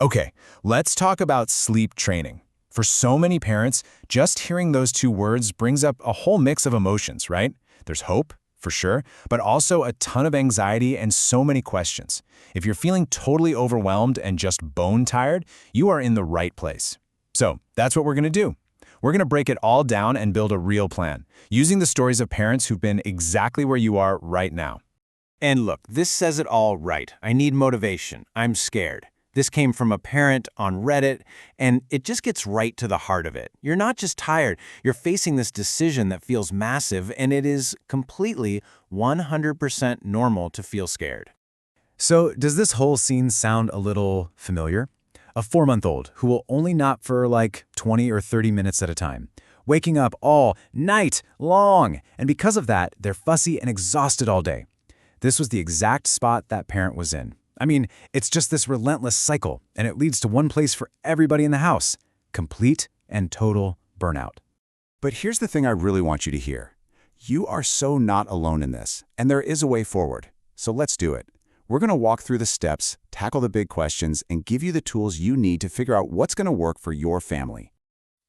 Okay, let's talk about sleep training. For so many parents, just hearing those two words brings up a whole mix of emotions, right? There's hope, for sure, but also a ton of anxiety and so many questions. If you're feeling totally overwhelmed and just bone tired, you are in the right place. So that's what we're going to do. We're going to break it all down and build a real plan, using the stories of parents who've been exactly where you are right now. And look, this says it all right. I need motivation. I'm scared. This came from a parent on Reddit, and it just gets right to the heart of it. You're not just tired, you're facing this decision that feels massive, and it is completely 100% normal to feel scared. So, does this whole scene sound a little familiar? A 4-month-old who will only nap for like 20 or 30 minutes at a time, waking up all night long, and because of that, they're fussy and exhausted all day. This was the exact spot that parent was in. I mean, it's just this relentless cycle, and it leads to one place for everybody in the house: complete and total burnout. But here's the thing I really want you to hear. You are so not alone in this, and there is a way forward. So let's do it. We're going to walk through the steps, tackle the big questions, and give you the tools you need to figure out what's going to work for your family.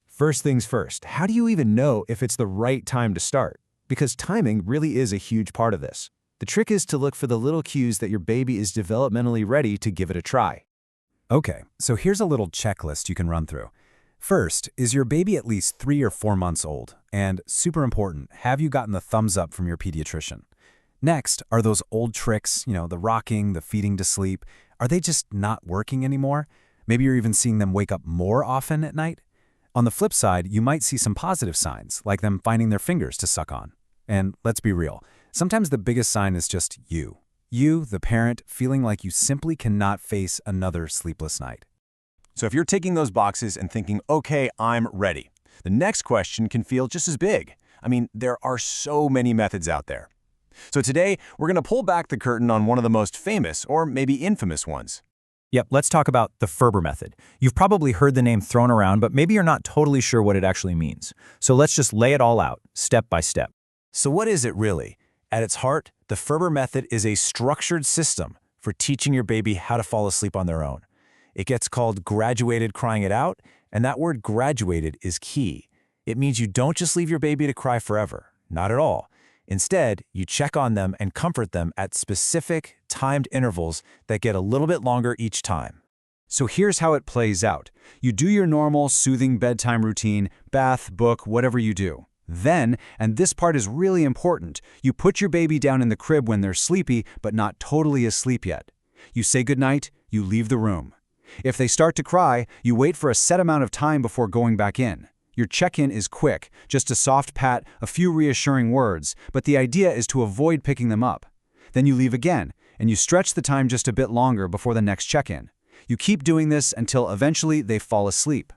First things first, how do you even know if it's the right time to start? Because timing really is a huge part of this. The trick is to look for the little cues that your baby is developmentally ready to give it a try. Okay, so here's a little checklist you can run through. First, is your baby at least 3 or 4 months old? And super important, have you gotten the thumbs up from your pediatrician? Next, are those old tricks, the rocking, the feeding to sleep, are they just not working anymore? Maybe you're even seeing them wake up more often at night? On the flip side, you might see some positive signs, like them finding their fingers to suck on. And let's be real, sometimes the biggest sign is just you. You, the parent, feeling like you simply cannot face another sleepless night. So if you're ticking those boxes and thinking, okay, I'm ready, the next question can feel just as big. I mean, there are so many methods out there. So today, we're going to pull back the curtain on one of the most famous, or maybe infamous ones. Yep, let's talk about the Ferber method. You've probably heard the name thrown around, but maybe you're not totally sure what it actually means. So let's just lay it all out, step by step. So what is it really? At its heart, the Ferber method is a structured system for teaching your baby how to fall asleep on their own. It gets called graduated crying it out, and that word graduated is key. It means you don't just leave your baby to cry forever. Not at all. Instead, you check on them and comfort them at specific, timed intervals that get a little bit longer each time. So here's how it plays out. You do your normal, soothing bedtime routine, bath, book, whatever you do. Then, and this part is really important, you put your baby down in the crib when they're sleepy but not totally asleep yet. You say goodnight, you leave the room. If they start to cry, you wait for a set amount of time before going back in. Your check-in is quick, just a soft pat, a few reassuring words, but the idea is to avoid picking them up. Then you leave again, and you stretch the time just a bit longer before the next check-in. You keep doing this until eventually they fall asleep.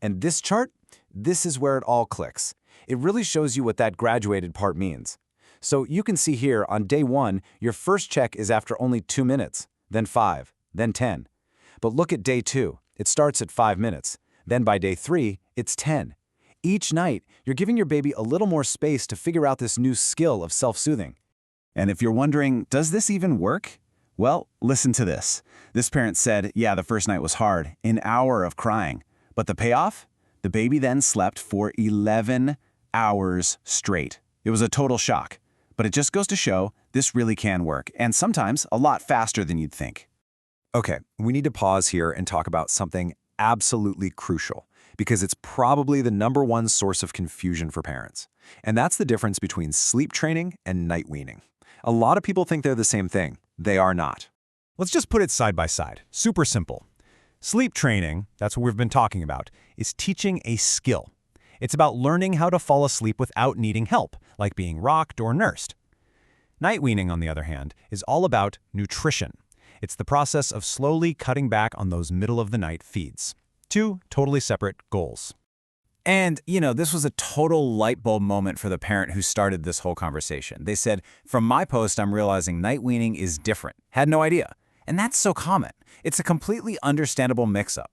And this chart? This is where it all clicks. It really shows you what that graduated part means. So you can see here on day 1, your first check is after only 2 minutes, then 5, then 10. But look at day 2. It starts at 5 minutes. Then by day 3, it's 10. Each night, you're giving your baby a little more space to figure out this new skill of self-soothing. And if you're wondering, does this even work? Well, listen to this. This parent said, yeah, the first night was hard, an hour of crying. But the payoff? The baby then slept for 11 hours straight. It was a total shock. But it just goes to show this really can work, and sometimes a lot faster than you'd think. Okay, we need to pause here and talk about something absolutely crucial, because it's probably the #1 source of confusion for parents. And that's the difference between sleep training and night weaning. A lot of people think they're the same thing. They are not. Let's just put it side by side. Super simple. Sleep training, that's what we've been talking about, is teaching a skill. It's about learning how to fall asleep without needing help, like being rocked or nursed. Night weaning, on the other hand, is all about nutrition. It's the process of slowly cutting back on those middle-of-the-night feeds. 2 totally separate goals. And, this was a total light bulb moment for the parent who started this whole conversation. They said, from my post, I'm realizing night weaning is different. Had no idea. And that's so common. It's a completely understandable mix-up.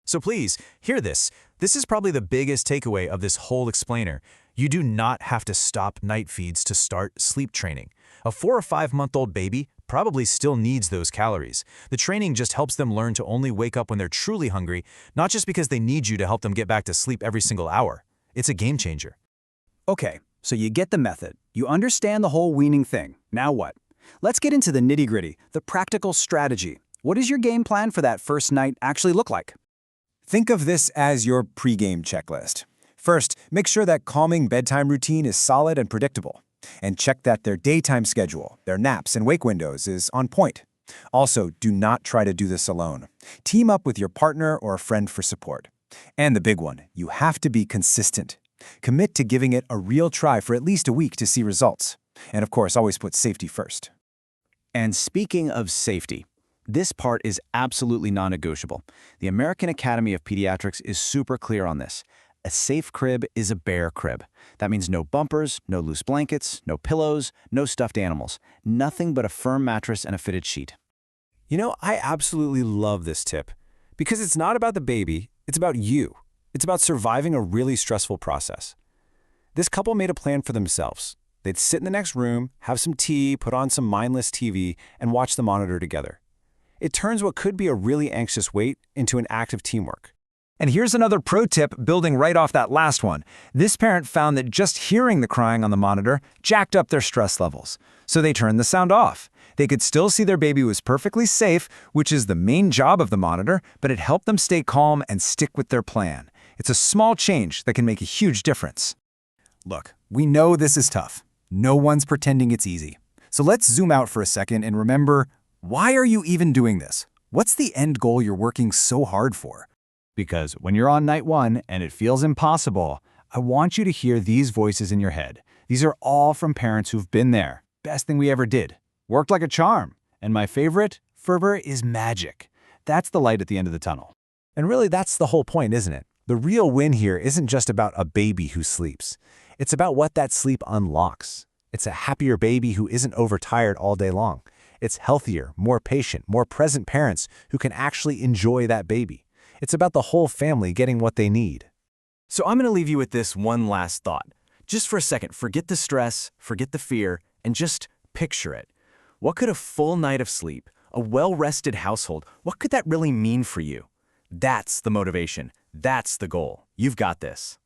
So please, hear this. This is probably the biggest takeaway of this whole explainer. You do not have to stop night feeds to start sleep training. A 4 or 5 month old baby probably still needs those calories. The training just helps them learn to only wake up when they're truly hungry, not just because they need you to help them get back to sleep every single hour. It's a game changer. Okay, so you get the method. You understand the whole weaning thing. Now what? Let's get into the nitty-gritty, the practical strategy. What does your game plan for that first night actually look like? Think of this as your pregame checklist. First, make sure that calming bedtime routine is solid and predictable. And check that their daytime schedule, their naps and wake windows is on point. Also, do not try to do this alone. Team up with your partner or a friend for support. And the big one, you have to be consistent. Commit to giving it a real try for at least a week to see results. And of course, always put safety first. And speaking of safety, this part is absolutely non-negotiable. The American Academy of Pediatrics is super clear on this. A safe crib is a bare crib. That means no bumpers, no loose blankets, no pillows, no stuffed animals. Nothing but a firm mattress and a fitted sheet. You know, I absolutely love this tip because it's not about the baby, it's about you. It's about surviving a really stressful process. This couple made a plan for themselves. They'd sit in the next room, have some tea, put on some mindless TV, and watch the monitor together. It turns what could be a really anxious wait into an act of teamwork. And here's another pro tip building right off that last one. This parent found that just hearing the crying on the monitor jacked up their stress levels. So they turned the sound off. They could still see their baby was perfectly safe, which is the main job of the monitor, but it helped them stay calm and stick with their plan. It's a small change that can make a huge difference. Look, we know this is tough. No one's pretending it's easy. So let's zoom out for a second and remember, why are you even doing this? What's the end goal you're working so hard for? Because when you're on night one and it feels impossible, I want you to hear these voices in your head. These are all from parents who've been there. Best thing we ever did. Worked like a charm. And my favorite, fervor is magic. That's the light at the end of the tunnel. And really, that's the whole point, isn't it? The real win here isn't just about a baby who sleeps. It's about what that sleep unlocks. It's a happier baby who isn't overtired all day long. It's healthier, more patient, more present parents who can actually enjoy that baby. It's about the whole family getting what they need. So I'm going to leave you with this one last thought. Just for a second, forget the stress, forget the fear, and just picture it. What could a full night of sleep, a well-rested household, what could that really mean for you? That's the motivation. That's the goal. You've got this.